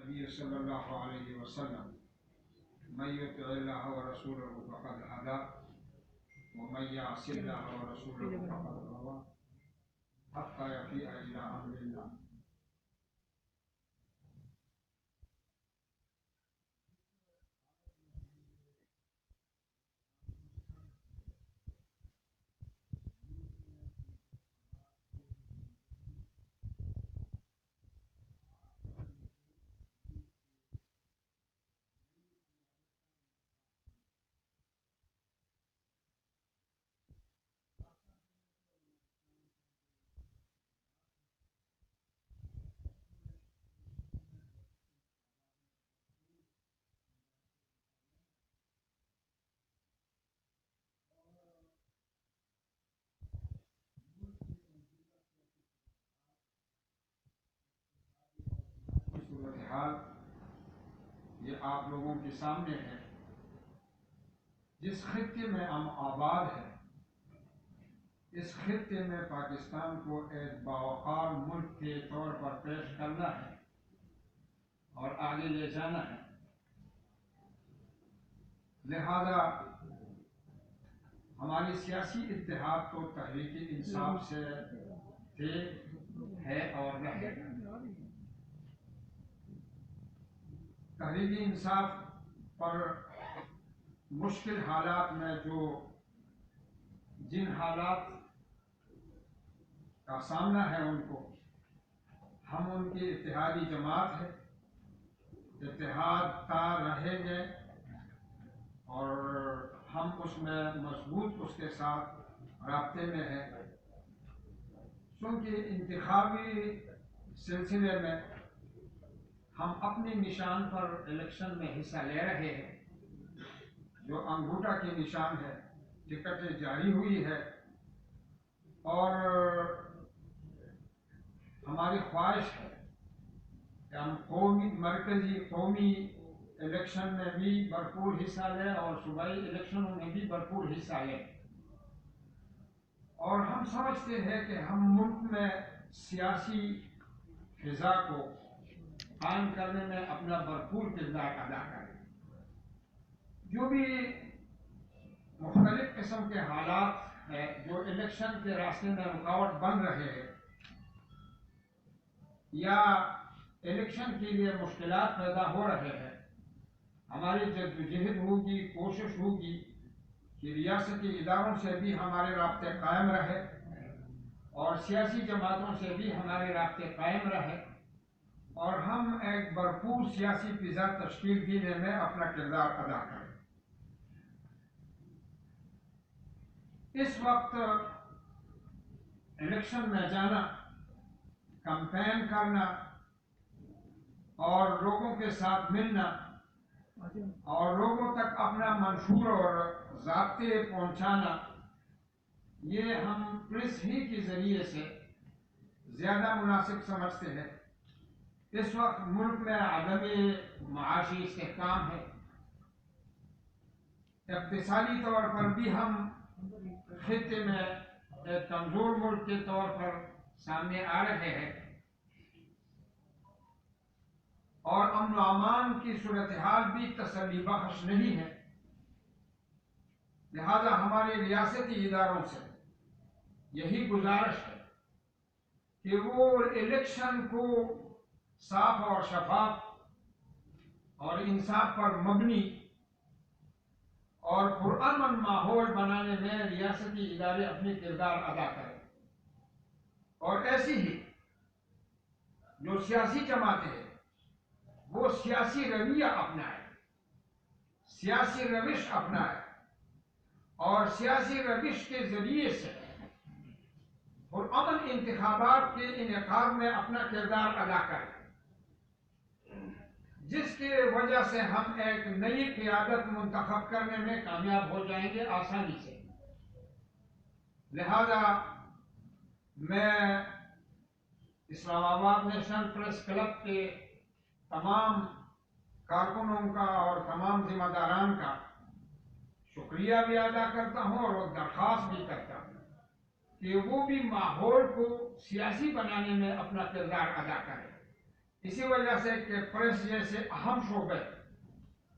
النبي صلى الله عليه وسلم من يطع الله ورسوله فقد هدى ومن يعص الله ورسوله فقد غوى حتى يفيء إلى أمر الله. صورتحال یہ آپ لوگوں کے سامنے ہے. جس خطے میں ہم آباد ہیں اس خطے میں پاکستان کو ایک باوقار ملک کے طور پر پیش کرنا ہے اور آگے لے جانا ہے. لہذا ہماری سیاسی اتحاد تو تحریک انصاف سے تھے، ہے اور رہے. تحریک انصاف پر مشکل حالات میں جن حالات کا سامنا ہے ان کو ہم ان کی اتحادی جماعت ہے، اتحاد تا رہیں گے اور ہم اس میں مضبوط اس کے ساتھ رابطے میں ہیں. چونکہ انتخابی سلسلے میں ہم اپنی نشان پر الیکشن میں حصہ لے رہے ہیں. جو انگوٹھا کی نشان ہے، ٹکٹیں جاری ہوئی ہے اور ہماری خواہش ہے کہ ہم مرکزی قومی الیکشن میں بھی بھرپور حصہ لیں اور صوبائی الیکشنوں میں بھی بھرپور حصہ لیں. اور ہم سمجھتے ہیں کہ ہم ملک میں سیاسی فضا کو قائم کرنے میں اپنا بھرپور کردار ادا کریں. جو بھی مختلف قسم کے حالات ہیں جو الیکشن کے راستے میں رکاوٹ بن رہے ہیں یا الیکشن کے لیے مشکلات پیدا ہو رہے ہیں، ہماری جدوجہد ہوگی، کوشش ہوگی کہ ریاستی اداروں سے بھی ہمارے رابطے قائم رہے اور سیاسی جماعتوں سے بھی ہمارے رابطے قائم رہے اور ہم ایک بھرپور سیاسی فضا تشکیل دینے میں اپنا کردار ادا کریں. اس وقت الیکشن میں جانا، کمپین کرنا اور لوگوں کے ساتھ ملنا اور لوگوں تک اپنا منشور اور ضابطے پہنچانا، یہ ہم پریس ہی کے ذریعے سے زیادہ مناسب سمجھتے ہیں. اس وقت ملک میں عدم معاشی استحکام ہے، اقتصادی طور پر بھی ہم خطے میں ایک کمزور ملک کے طور پر سامنے آ رہے ہیں اور امن و امان کی صورتحال بھی تسلی بخش نہیں ہے. لہذا ہمارے ریاستی اداروں سے یہی گزارش ہے کہ وہ الیکشن کو صاف اور شفاف اور انصاف پر مبنی اور پرامن ماحول بنانے میں ریاستی ادارے اپنی کردار ادا کریں اور ایسی ہی جو سیاسی جماعتیں ہیں وہ سیاسی رویہ اپنائیں، سیاسی روش اپنائیں اور سیاسی روش کے ذریعے سے پرامن انتخابات کے انعقاد میں اپنا کردار ادا کریں، جس کی وجہ سے ہم ایک نئی قیادت منتخب کرنے میں کامیاب ہو جائیں گے آسانی سے. لہذا میں اسلام آباد نیشنل پریس کلب کے تمام کارکنوں کا اور تمام ذمہ داران کا شکریہ بھی ادا کرتا ہوں اور وہ درخواست بھی کرتا ہوں کہ وہ بھی ماحول کو سیاسی بنانے میں اپنا کردار ادا کریں. اسی وجہ سے کہ پریس جیسے اہم شعبے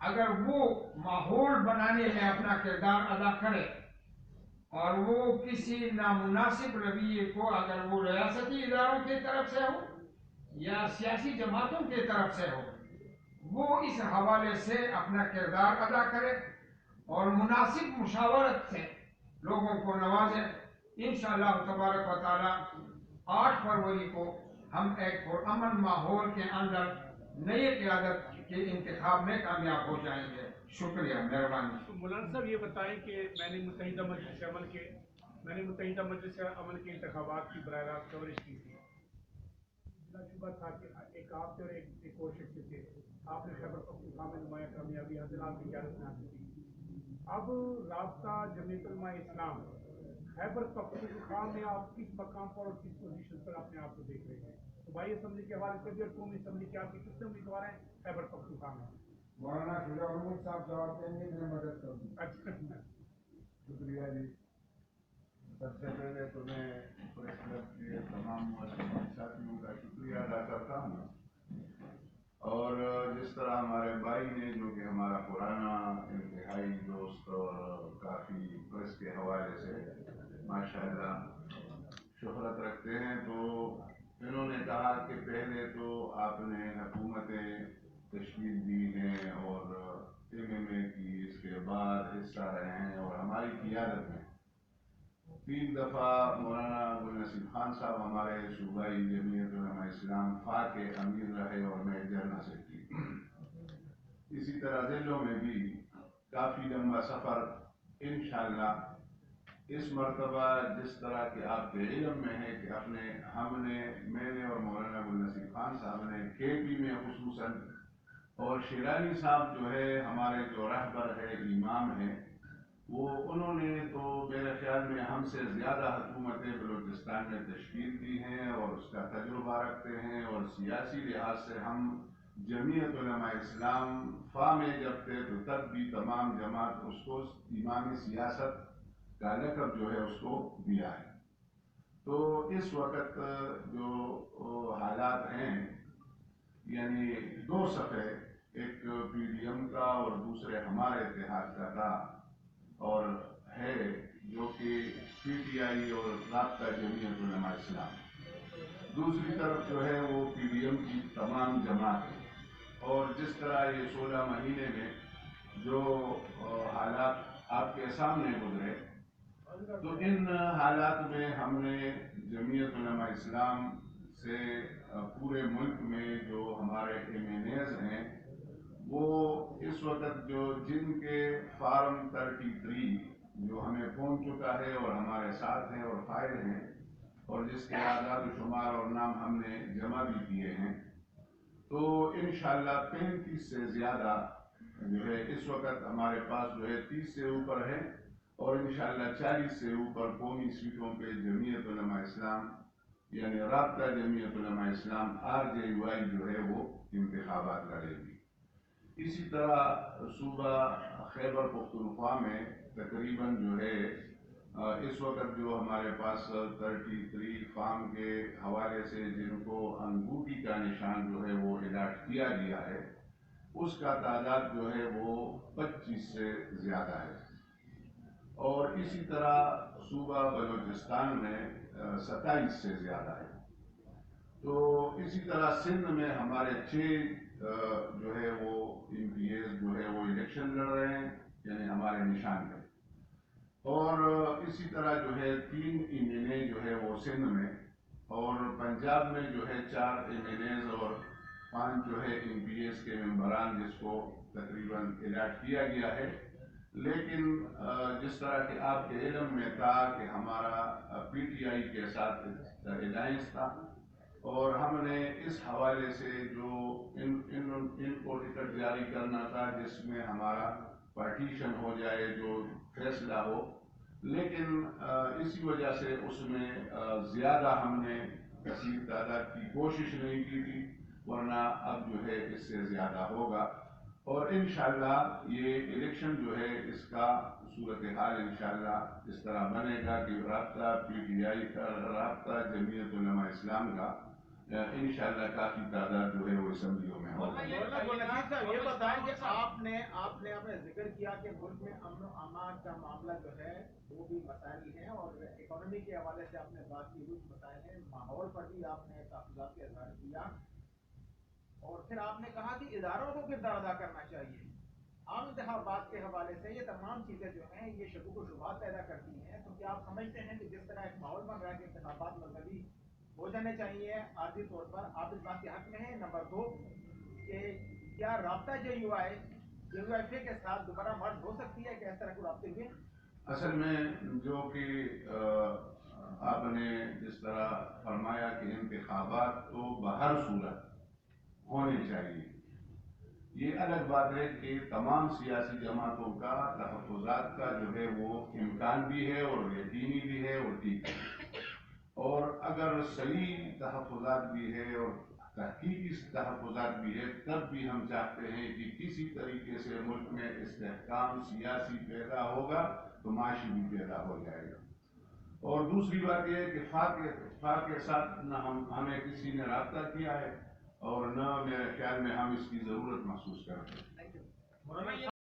اگر وہ ماحول بنانے میں اپنا کردار ادا کرے اور وہ کسی نامناسب رویے کو اگر وہ ریاستی اداروں کی طرف سے ہو یا سیاسی جماعتوں کی طرف سے ہو وہ اس حوالے سے اپنا کردار ادا کرے اور مناسب مشاورت سے لوگوں کو نوازے. انشاءاللہ تبارک و تعالی 8 فروری کو ہم ایک پرامن ماحول کے اندر نئی قیادت کے انتخاب میں کامیاب ہو جائیں گے. شکریہ، مہربانی. تو مولانا صاحب یہ بتائیں کہ میں نے متحدہ مجلس عمل کے انتخابات کی براہ راست کوریج کی تھی. بلا شبہ تھا کہ ایک آپ اور ایک اور شخص تھے. آپ نے خیبر پختونخوا میں نمایاں کامیابی حاصل آپ کی قیادت میں حاصل کی. اب رابطہ جمعیت علماء اسلام خیبر پختونخوا میں آپ کس مقام پر اور کس پوزیشن پر اپنے آپ کو دیکھ رہے ہیں؟ صوبائی اسمبلی کے حوالے سے بھی اور قومی اسمبلی کے آپ کے کتنے امیدوار ہیں خیبر پختونخوا میں؟ مولانا شجاع الحمد صاحب جواب دیں گے، میں مدد کروں گی. اچھا، شکریہ جی. سب سے پہلے تو میں پریس کلب کے تمام ساتھیوں کا شکریہ ادا کرتا ہوں. اور جس طرح ہمارے بھائی نے جو کہ ہمارا پرانا انتہائی دوست اور کافی پریس کے حوالے سے ماشاءاللہ شہرت رکھتے ہیں، تو انہوں نے کہا کہ پہلے تو آپ نے حکومتیں تشکیل دی ہیں اور MMA کی، اس کے بعد حصہ رہے ہیں اور ہماری قیادت میں 3 دفعہ مولانا ابوالنصیب خان صاحب ہمارے صوبائی جمعیت علماء اسلام فا کے امیر رہے اور میں جنرل سیکرٹری. اسی طرح ضلعوں میں بھی کافی لمبا سفر. انشاءاللہ اس مرتبہ جس طرح کہ آپ کے علم میں ہے کہ میں نے اور مولانا ابوالنصیب خان صاحب نے KP میں خصوصاً، اور شیرانی صاحب جو ہے ہمارے جو رہبر ہے، امام ہے، وہ انہوں نے تو میرے خیال میں ہم سے زیادہ حکومتیں بلوچستان میں تشکیل دی ہیں اور اس کا تجربہ رکھتے ہیں. اور سیاسی لحاظ سے ہم جمعیت علماء اسلام فا میں جب تھے تو تب بھی تمام جماعت اس کو امامی سیاست کا لقب جو ہے اس کو دیا ہے. تو اس وقت جو حالات ہیں، یعنی 2 صفحے، ایک PDM کا اور دوسرے ہمارے اتحاد کا تھا اور ہے، جو کہ PTI اور رابطہ جمعیت علماء اسلام. دوسری طرف جو ہے وہ PDM کی تمام جماعت ہے. اور جس طرح یہ 16 مہینے میں جو حالات آپ کے سامنے گزرے، تو ان حالات میں ہم نے جمعیت علماء اسلام سے پورے ملک میں جو ہمارے MNAs ہیں، وہ اس وقت جن کے فارم 33 جو ہمیں پہنچ چکا ہے اور ہمارے ساتھ ہیں اور فائل ہیں، اور جس کے اعداد و شمار اور نام ہم نے جمع بھی کیے ہیں، تو انشاءاللہ 35 سے زیادہ جو ہے اس وقت ہمارے پاس جو ہے 30 سے اوپر ہے، اور انشاءاللہ 40 سے اوپر قومی سیٹوں پہ جمعیت علماء اسلام یعنی رابطہ جمعیت علماء اسلام RJY جو ہے وہ انتخابات لڑے گی. اسی طرح صوبہ خیبر پختونخوا میں تقریباً جو ہے اس وقت جو ہمارے پاس 33 فارم کے حوالے سے جن کو انگوٹھی کا نشان جو ہے وہ الاٹ کیا گیا ہے، اس کا تعداد جو ہے وہ 25 سے زیادہ ہے. اور اسی طرح صوبہ بلوچستان میں 27 سے زیادہ ہے. تو اسی طرح سندھ میں ہمارے 6 جو ہے وہ MPAs جو ہے وہ الیکشن لڑ رہے ہیں، یعنی ہمارے نشان پہ. اور اسی طرح جو ہے 3 MNA جو ہے وہ سندھ میں، اور پنجاب میں جو ہے 4 MNAs اور 5 جو ہے MPAs کے ممبران جس کو تقریباً الاٹ کیا گیا ہے. لیکن جس طرح کہ آپ کے علم میں تھا کہ ہمارا PTI کے ساتھ الائنس تھا، اور ہم نے اس حوالے سے جو ان کو ٹکٹ جاری کرنا تھا جس میں ہمارا پارٹیشن ہو جائے، جو فیصلہ ہو، لیکن اسی وجہ سے اس میں زیادہ ہم نے کثیر تعداد کی کوشش نہیں کی تھی، ورنہ اب جو ہے اس سے زیادہ ہوگا. اور انشاءاللہ یہ الیکشن جو ہے اس کا صورتحال انشاءاللہ اس طرح بنے گا کہ رابطہ PTI کا، رابطہ جمعیت علماء اسلام کا انشاءاللہ کافی تعداد جو ہے وہ اسمبلیوں میں ہوگی۔ یہ بتائیں کہ آپ نے اپنے ذکر کیا کہ ملک میں امن و امان کا معاملہ جو ہے وہ بھی مسائل ہیں، اور اکانومی کے حوالے سے آپ نے بات کی، کچھ مسائل ہیں، ماحول پر بھی آپ نے تحفظات کا اظہار کیا، اور پھر آپ نے کہا کہ اداروں کو کردار ادا کرنا چاہیے۔ عام انتخابات کے حوالے سے یہ تمام چیزیں جو ہیں یہ شکوک و شبہات پیدا کرتی ہیں، تو کیا آپ سمجھتے ہیں کہ جس طرح ایک ماحول بن رہا ہے کہ انتخابات مذہبی ہو جانے چاہیے عارضی طور پر، آپ اس بات کے حق میں ہیں؟ نمبر 2 کہ کیا رابطہ JUIF کے ساتھ دوبارہ مرج ہو سکتی ہے کہ اس طرح کو رابطے ہوئے؟ اصل میں جو کہ آپ نے جس طرح فرمایا کہ انتخابات تو بہر صورت ہونے چاہیے، یہ الگ بات ہے کہ تمام سیاسی جماعتوں کا تحفظات کا جو ہے وہ امکان بھی ہے اور یقینی بھی ہے اور ٹھیک ہے، اور اگر صحیح تحفظات بھی ہے اور تحقیقی تحفظات بھی ہے، تب بھی ہم چاہتے ہیں کہ کسی طریقے سے ملک میں استحکام سیاسی پیدا ہوگا تو معاشی بھی پیدا ہو جائے گا۔ اور دوسری بات یہ ہے کہ فاق کے ساتھ نہ ہمیں کسی نے رابطہ کیا ہے اور نہ میرے خیال میں ہم اس کی ضرورت محسوس کرتے ہیں۔